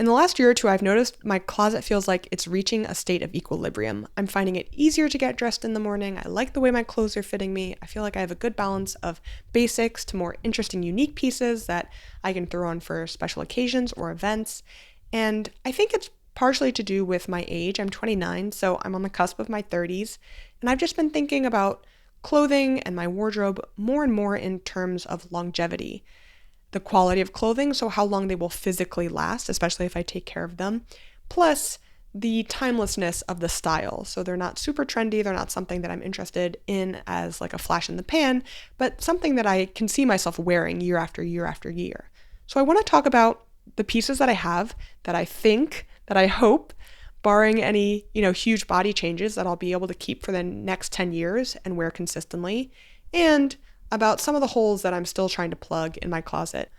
In the last year or two, I've noticed my closet feels like it's reaching a state of equilibrium. I'm finding it easier to get dressed in the morning. I like the way my clothes are fitting me. I feel like I have a good balance of basics to more interesting, unique pieces that I can throw on for special occasions or events. And I think it's partially to do with my age. I'm 29, so I'm on the cusp of my 30s. And I've just been thinking about clothing and my wardrobe more and more in terms of longevity. The quality of clothing, so how long they will physically last, especially if I take care of them, plus the timelessness of the style. So they're not super trendy, they're not something that I'm interested in as like a flash in the pan, but something that I can see myself wearing year after year after year. So I want to talk about the pieces that I have that I think, that I hope, barring any, huge body changes, that I'll be able to keep for the next 10 years and wear consistently, and about some of the holes that I'm still trying to plug in my closet.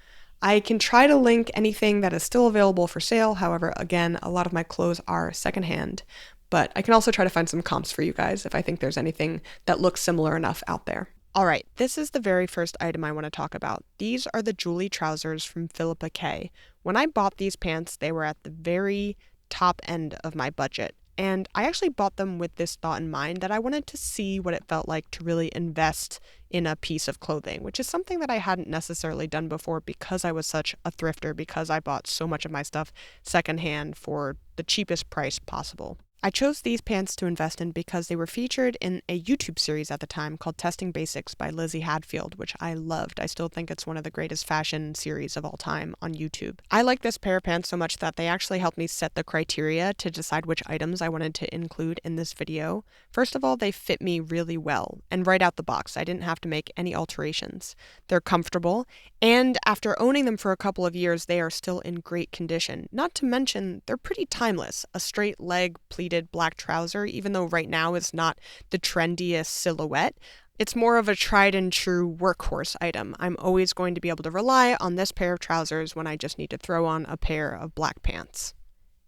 I can try to link anything that is still available for sale. However, again, a lot of my clothes are secondhand, but I can also try to find some comps for you guys if I think there's anything that looks similar enough out there. All right, this is the very first item I want to talk about. These are the Pleated Trousers from Philippa K. When I bought these pants, they were at the very top end of my budget. And I actually bought them with this thought in mind that I wanted to see what it felt like to really invest in a piece of clothing, which is something that I hadn't necessarily done before because I was such a thrifter, because I bought so much of my stuff secondhand for the cheapest price possible. I chose these pants to invest in because they were featured in a YouTube series at the time called Testing Basics by Lizzie Hadfield, which I loved. I still think it's one of the greatest fashion series of all time on YouTube. I like this pair of pants so much that they actually helped me set the criteria to decide which items I wanted to include in this video. First of all, they fit me really well, and right out the box, I didn't have to make any alterations. They're comfortable, and after owning them for a couple of years, they are still in great condition. Not to mention, they're pretty timeless. A straight leg pleated black trouser, even though right now is not the trendiest silhouette, it's more of a tried and true workhorse item. I'm always going to be able to rely on this pair of trousers when I just need to throw on a pair of black pants.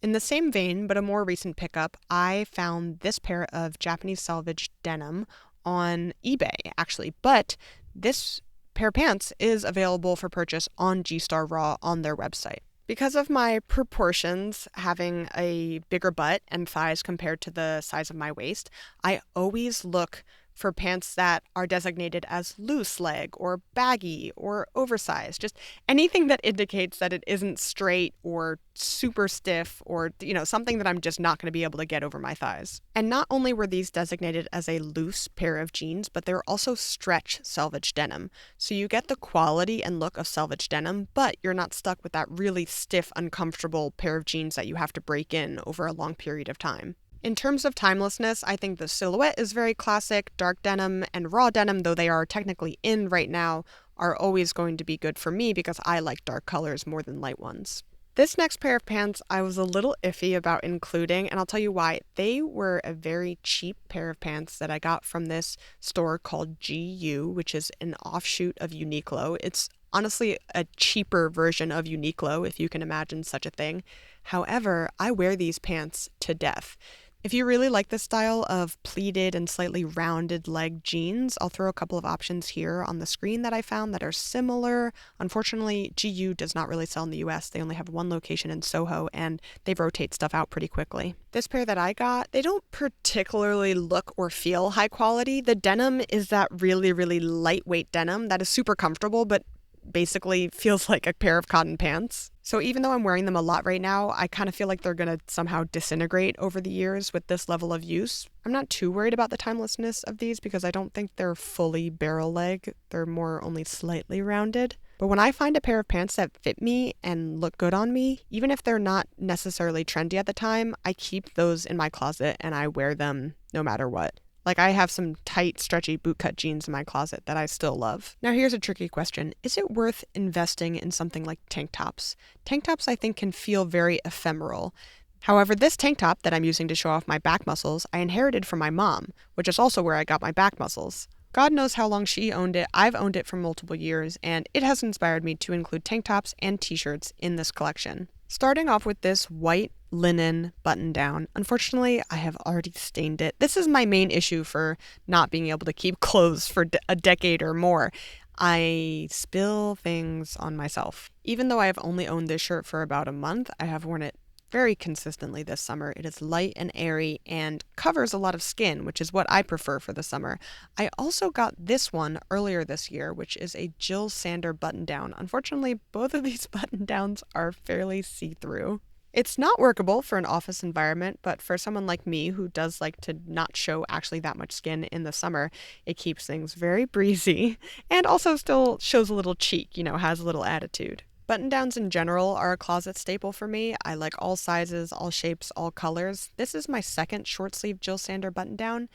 In the same vein, but a more recent pickup, I found this pair of Japanese selvage denim on eBay, actually, but this pair of pants is available for purchase on G-Star Raw on their website. Because of my proportions, having a bigger butt and thighs compared to the size of my waist, I always look for pants that are designated as loose leg or baggy or oversized. Just anything that indicates that it isn't straight or super stiff or, something that I'm just not going to be able to get over my thighs. And not only were these designated as a loose pair of jeans, but they're also stretch selvage denim. So you get the quality and look of selvage denim, but you're not stuck with that really stiff, uncomfortable pair of jeans that you have to break in over a long period of time. In terms of timelessness, I think the silhouette is very classic. Dark denim and raw denim, though they are technically in right now, are always going to be good for me because I like dark colors more than light ones. This next pair of pants I was a little iffy about including, and I'll tell you why. They were a very cheap pair of pants that I got from this store called GU, which is an offshoot of Uniqlo. It's honestly a cheaper version of Uniqlo, if you can imagine such a thing. However, I wear these pants to death. If you really like this style of pleated and slightly rounded leg jeans, I'll throw a couple of options here on the screen that I found that are similar. Unfortunately, GU does not really sell in the US. They only have one location in Soho, and they rotate stuff out pretty quickly. This pair that I got, they don't particularly look or feel high quality. The denim is that really, really lightweight denim that is super comfortable, but basically feels like a pair of cotton pants. So even though I'm wearing them a lot right now, I kind of feel like they're going to somehow disintegrate over the years with this level of use. I'm not too worried about the timelessness of these because I don't think they're fully barrel leg. They're more only slightly rounded. But when I find a pair of pants that fit me and look good on me, even if they're not necessarily trendy at the time, I keep those in my closet and I wear them no matter what. Like, I have some tight, stretchy bootcut jeans in my closet that I still love. Now, here's a tricky question. Is it worth investing in something like tank tops? Tank tops, I think, can feel very ephemeral. However, this tank top that I'm using to show off my back muscles, I inherited from my mom, which is also where I got my back muscles. God knows how long she owned it. I've owned it for multiple years, and it has inspired me to include tank tops and t-shirts in this collection. Starting off with this white linen button down. Unfortunately, I have already stained it. This is my main issue for not being able to keep clothes for a decade or more. I spill things on myself. Even though I have only owned this shirt for about a month, I have worn it very consistently this summer. It is light and airy and covers a lot of skin, which is what I prefer for the summer. I also got this one earlier this year, which is a Jill Sander button down. Unfortunately, both of these button downs are fairly see-through. It's not workable for an office environment, but for someone like me who does like to not show actually that much skin in the summer, it keeps things very breezy and also still shows a little cheek, has a little attitude. Button downs in general are a closet staple for me. I like all sizes, all shapes, all colors. This is my second short sleeve Jill Sander button down.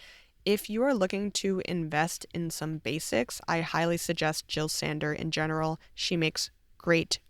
If you are looking to invest in some basics, I highly suggest Jill Sander in general. She makes great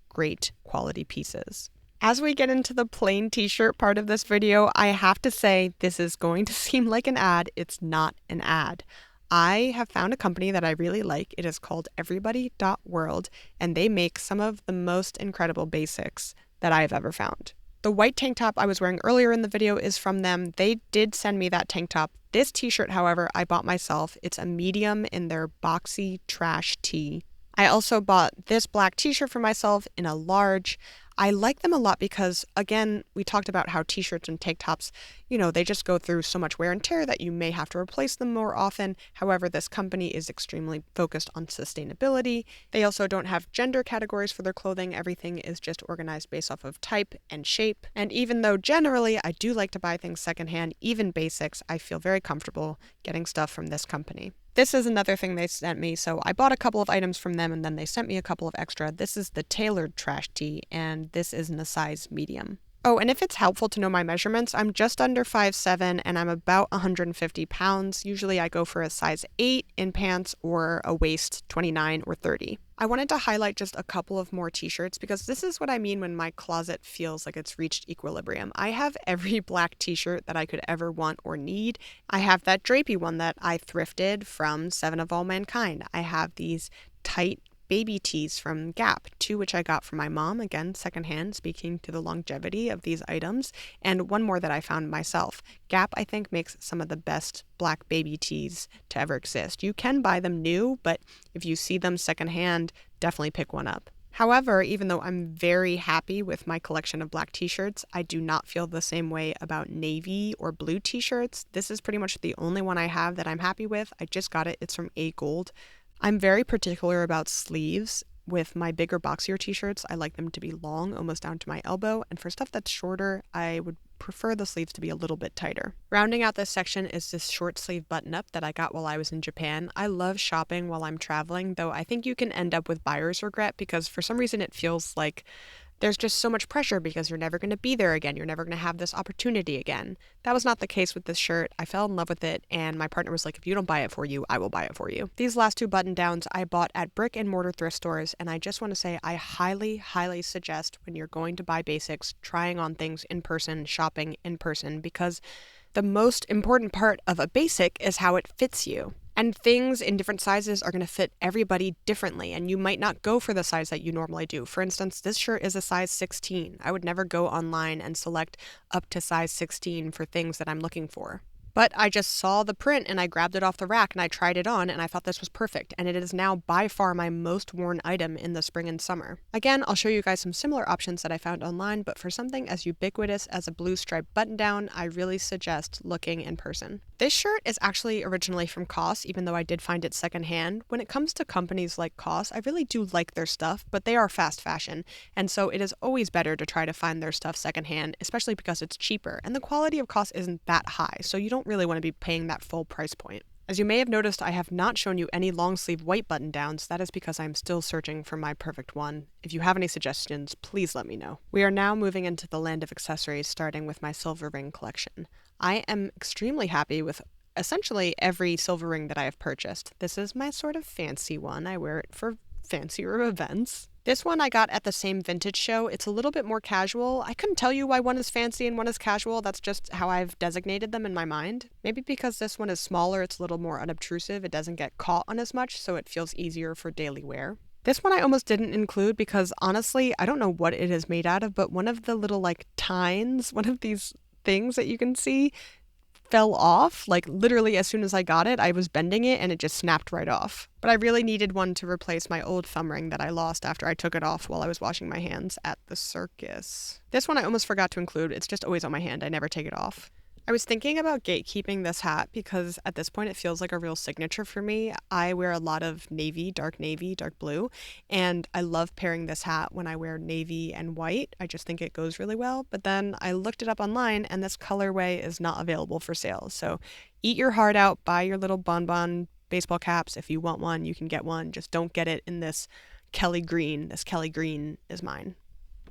quality pieces. As we get into the plain t-shirt part of this video, I have to say this is going to seem like an ad. It's not an ad. I have found a company that I really like. It is called Everybody.world, and they make some of the most incredible basics that I have ever found. The white tank top I was wearing earlier in the video is from them. They did send me that tank top. This t-shirt, however, I bought myself. It's a medium in their boxy trash tee. I also bought this black t-shirt for myself in a large. I like them a lot because, again, we talked about how t-shirts and tank tops, they just go through so much wear and tear that you may have to replace them more often. However, this company is extremely focused on sustainability. They also don't have gender categories for their clothing. Everything is just organized based off of type and shape. And even though generally I do like to buy things secondhand, even basics, I feel very comfortable getting stuff from this company. This is another thing they sent me, so I bought a couple of items from them and then they sent me a couple of extra. This is the tailored trash tee, and this is in a size medium. Oh, and if it's helpful to know my measurements, I'm just under 5'7" and I'm about 150 pounds. Usually I go for a size 8 in pants or a waist 29 or 30. I wanted to highlight just a couple of more t-shirts because this is what I mean when my closet feels like it's reached equilibrium. I have every black t-shirt that I could ever want or need. I have that drapey one that I thrifted from Seven of All Mankind. I have these tight baby tees from Gap, two which I got from my mom, again, secondhand, speaking to the longevity of these items, and one more that I found myself. Gap, I think, makes some of the best black baby tees to ever exist. You can buy them new, but if you see them secondhand, definitely pick one up. However, even though I'm very happy with my collection of black t-shirts, I do not feel the same way about navy or blue t-shirts. This is pretty much the only one I have that I'm happy with. I just got it. It's from A Gold. I'm very particular about sleeves. With my bigger, boxier t-shirts, I like them to be long, almost down to my elbow, and for stuff that's shorter, I would prefer the sleeves to be a little bit tighter. Rounding out this section is this short sleeve button-up that I got while I was in Japan. I love shopping while I'm traveling, though I think you can end up with buyer's regret because for some reason it feels like there's just so much pressure because you're never going to be there again. You're never going to have this opportunity again. That was not the case with this shirt. I fell in love with it, and my partner was like, if you don't buy it for you, I will buy it for you. These last two button downs I bought at brick and mortar thrift stores, and I just want to say I highly suggest when you're going to buy basics, trying on things in person, shopping in person, because the most important part of a basic is how it fits you. And things in different sizes are going to fit everybody differently, and you might not go for the size that you normally do. For instance, this shirt is a size 16. I would never go online and select up to size 16 for things that I'm looking for. But I just saw the print and I grabbed it off the rack and I tried it on and I thought this was perfect, and it is now by far my most worn item in the spring and summer. Again, I'll show you guys some similar options that I found online, but for something as ubiquitous as a blue striped button down, I really suggest looking in person. This shirt is actually originally from COS, even though I did find it secondhand. When it comes to companies like COS, I really do like their stuff, but they are fast fashion, and so it is always better to try to find their stuff secondhand, especially because it's cheaper, and the quality of COS isn't that high, so you don't really want to be paying that full price point. As you may have noticed, I have not shown you any long sleeve white button downs. That is because I'm still searching for my perfect one. If you have any suggestions, please let me know. We are now moving into the land of accessories, starting with my silver ring collection. I am extremely happy with essentially every silver ring that I have purchased. This is my sort of fancy one. I wear it for fancier events. This one I got at the same vintage show. It's a little bit more casual. I couldn't tell you why one is fancy and one is casual. That's just how I've designated them in my mind. Maybe because this one is smaller, it's a little more unobtrusive. It doesn't get caught on as much, so it feels easier for daily wear. This one I almost didn't include because honestly, I don't know what it is made out of, but one of the little tines, one of these things that you can see, fell off. Like literally as soon as I got it, I was bending it and it just snapped right off. But I really needed one to replace my old thumb ring that I lost after I took it off while I was washing my hands at the circus. This one I almost forgot to include. It's just always on my hand. I never take it off. I was thinking about gatekeeping this hat because at this point it feels like a real signature for me. I wear a lot of navy, dark blue, and I love pairing this hat when I wear navy and white. I just think it goes really well. But then I looked it up online and this colorway is not available for sale. So eat your heart out, buy your little bonbon baseball caps. If you want one, you can get one. Just don't get it in this Kelly green. This Kelly green is mine.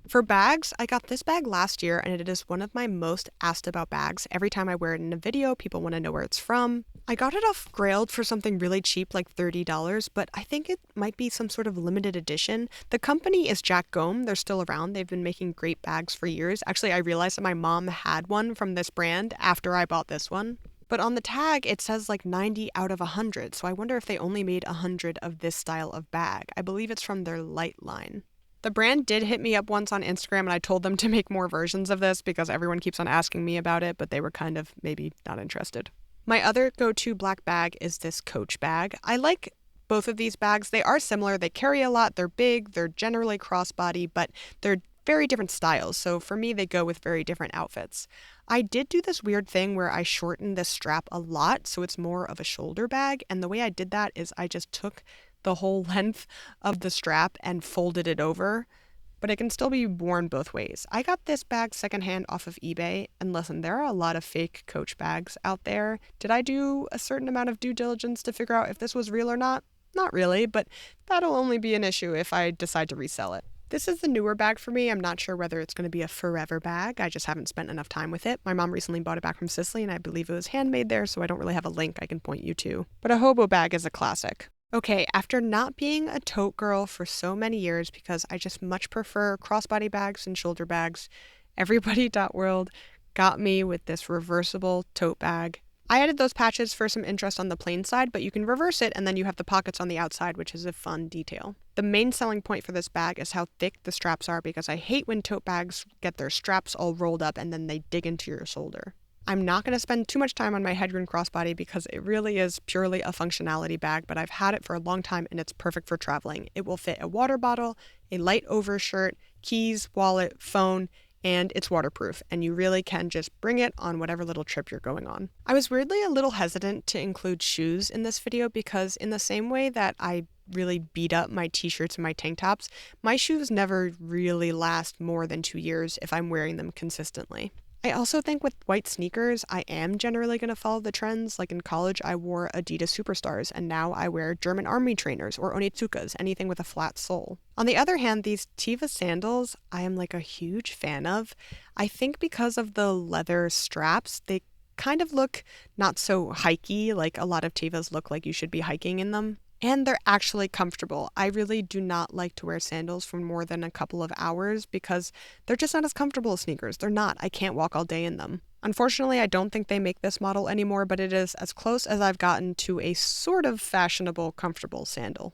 For bags, I got this bag last year and it is one of my most asked about bags. Every time I wear it in a video, people want to know where it's from. I got it off Grailed for something really cheap, like $30, but I think it might be some sort of limited edition. The company is Jack Gomme. They're still around. They've been making great bags for years. Actually, I realized that my mom had one from this brand after I bought this one. But on the tag, it says like 90 out of 100, so I wonder if they only made 100 of this style of bag. I believe it's from their light line. The brand did hit me up once on Instagram and I told them to make more versions of this because everyone keeps on asking me about it, but they were kind of maybe not interested. My other go-to black bag is this Coach bag. I like both of these bags. They are similar. They carry a lot. They're big. They're generally crossbody, but they're very different styles. So for me, they go with very different outfits. I did do this weird thing where I shortened this strap a lot, so it's more of a shoulder bag. And the way I did that is I just took the whole length of the strap and folded it over, but it can still be worn both ways. I got this bag secondhand off of eBay, and listen, there are a lot of fake Coach bags out there. Did I do a certain amount of due diligence to figure out if this was real or not? Not really, but that'll only be an issue if I decide to resell it. This is the newer bag for me. I'm not sure whether it's going to be a forever bag. I just haven't spent enough time with it. My mom recently bought it back from Sicily, and I believe it was handmade there, so I don't really have a link I can point you to. But a hobo bag is a classic. Okay, after not being a tote girl for so many years because I just much prefer crossbody bags and shoulder bags, Everybody.world got me with this reversible tote bag. I added those patches for some interest on the plain side, but you can reverse it and then you have the pockets on the outside, which is a fun detail. The main selling point for this bag is how thick the straps are because I hate when tote bags get their straps all rolled up and then they dig into your shoulder. I'm not going to spend too much time on my Hedgren crossbody because it really is purely a functionality bag, but I've had it for a long time and it's perfect for traveling. It will fit a water bottle, a light overshirt, keys, wallet, phone, and it's waterproof, and you really can just bring it on whatever little trip you're going on. I was weirdly a little hesitant to include shoes in this video because in the same way that I really beat up my t-shirts and my tank tops, my shoes never really last more than 2 years if I'm wearing them consistently. I also think with white sneakers, I am generally going to follow the trends. Like in college, I wore Adidas Superstars, and now I wear German Army trainers or Onitsukas, anything with a flat sole. On the other hand, these Teva sandals, I am like a huge fan of. I think because of the leather straps, they kind of look not so hikey, like a lot of Tevas look like you should be hiking in them. And they're actually comfortable. I really do not like to wear sandals for more than a couple of hours because they're just not as comfortable as sneakers. They're not. I can't walk all day in them. Unfortunately, I don't think they make this model anymore, but it is as close as I've gotten to a sort of fashionable, comfortable sandal.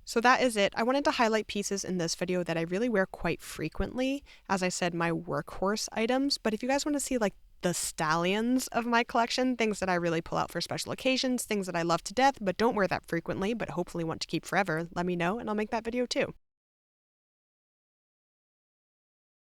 So that is it. I wanted to highlight pieces in this video that I really wear quite frequently. As I said, my workhorse items. But if you guys want to see like the stallions of my collection, things that I really pull out for special occasions, things that I love to death but don't wear that frequently but hopefully want to keep forever, let me know and I'll make that video too.